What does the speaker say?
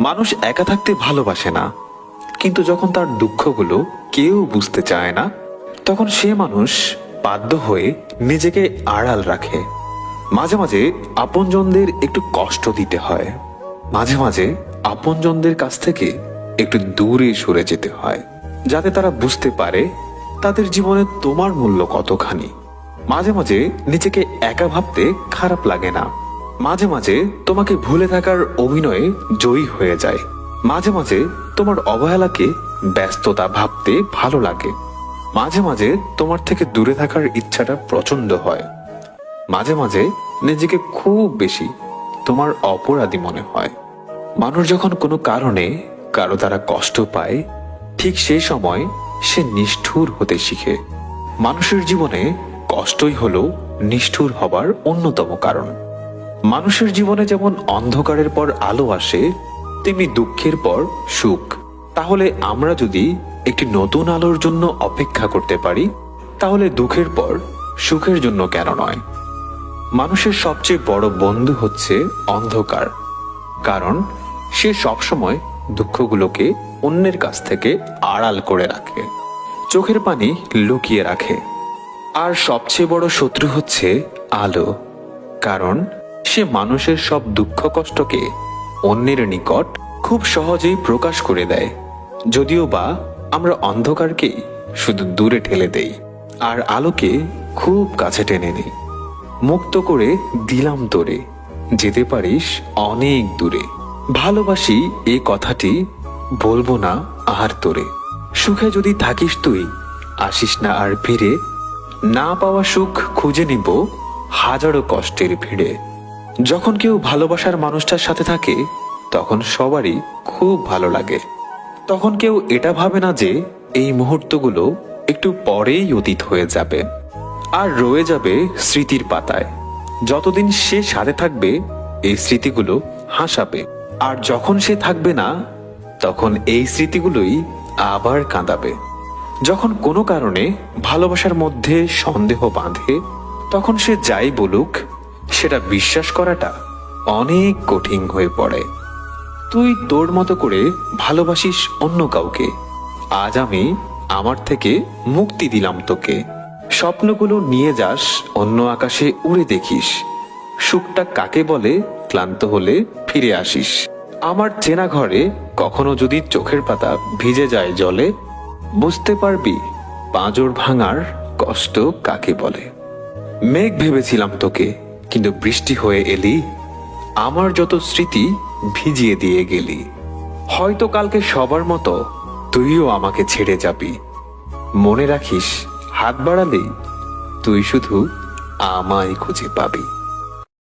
মানুষ একা থাকতে ভালোবাসে না, কিন্তু যখন তার দুঃখগুলো কেউ বুঝতে চায় না, তখন সে মানুষ বাধ্য হয়ে নিজেকে আড়াল রাখে। মাঝে মাঝে আপনজনদের একটু কষ্ট দিতে হয়, মাঝে মাঝে আপনজনদের কাছ থেকে একটু দূরে সরে যেতে হয়, যাতে তারা বুঝতে পারে তাদের জীবনে তোমার মূল্য কতখানি। মাঝে মাঝে নিজেকে একা ভাবতে খারাপ লাগে না, মাঝে মাঝে তোমাকে ভুলে থাকার অভিনয়ে জয়ী হয়ে যায়, মাঝে মাঝে তোমার অবহেলাকে ব্যস্ততা ভাবতে ভালো লাগে, মাঝে মাঝে তোমার থেকে দূরে থাকার ইচ্ছাটা প্রচন্ড হয়, মাঝে মাঝে নিজেকে খুব বেশি তোমার অপরাধী মনে হয়। মানুষ যখন কোনো কারণে কারো দ্বারা কষ্ট পায়, ঠিক সেই সময় সে নিষ্ঠুর হতে শিখে। মানুষের জীবনে কষ্টই হলো নিষ্ঠুর হবার অন্যতম কারণ। মানুষের জীবনে যেমন অন্ধকারের পর আলো আসে, তেমনি দুঃখের পর সুখ। তাহলে আমরা যদি একটি নতুন আলোর জন্য অপেক্ষা করতে পারি, তাহলে দুঃখের পর সুখের জন্য কেন নয়? মানুষের সবচেয়ে বড় বন্ধু হচ্ছে অন্ধকার, কারণ সে সবসময় দুঃখগুলোকে অন্যের কাছ থেকে আড়াল করে রাখে, চোখের পানি লুকিয়ে রাখে। আর সবচেয়ে বড় শত্রু হচ্ছে আলো, কারণ সে মানুষের সব দুঃখ কষ্টকে অন্যের নিকট খুব সহজেই প্রকাশ করে দেয়। যদিও বা আমরা অন্ধকারকে শুধু দূরে ঠেলে দেই আর আলোকে খুব কাছে টেনে নিই। মুক্ত করে দিলাম তোরে, যেতে পারিস অনেক দূরে। ভালোবাসি এ কথাটি বলবো না আর তোরে। সুখে যদি থাকিস তুই, আসিস না আর ফিরে। না পাওয়া সুখ খুঁজে নিব হাজারো কষ্টের ভিড়ে। যখন কেউ ভালোবাসার মানুষটার সাথে থাকে, তখন সবারই খুব ভালো লাগে। তখন কেউ এটা ভাবে না যে এই মুহূর্তগুলো একটু পরেই অতীত হয়ে যাবে আর রয়ে যাবে স্মৃতির পাতায়। যতদিন সে সাথে থাকবে, এই স্মৃতিগুলো হাসাবে, আর যখন সে থাকবে না, তখন এই স্মৃতিগুলোই আবার কাঁদাবে। যখন কোনো কারণে ভালোবাসার মধ্যে সন্দেহ বাঁধে, তখন সে যাই বলুক, সেটা বিশ্বাস করাটা অনেক কঠিন হয়ে পড়ে। তুই তোর মতো করে ভালোবাসিস অন্য কাউকে, আজ আমি আমার থেকে মুক্তি দিলাম তোকে। স্বপ্নগুলো নিয়ে যাস অন্য আকাশে উড়ে দেখিস। সুখটা কাকে বলে ক্লান্ত হলে ফিরে আসিস। আমার চেনা ঘরে কখনো যদি চোখের পাতা ভিজে যায় জলে, বুঝতে পারবি পাঁজর ভাঙার কষ্ট কাকে বলে। মেঘ ভেবেছিলাম তোকে, কিন্তু বৃষ্টি হয়ে এলি, আমার যত স্মৃতি ভিজিয়ে দিয়ে গেলি। হয়তো কালকে সবার মতো তুইও আমাকে ছেড়ে যাবি। মনে রাখিস, হাত বাড়ালেই তুই শুধু আমায় খুঁজে পাবি।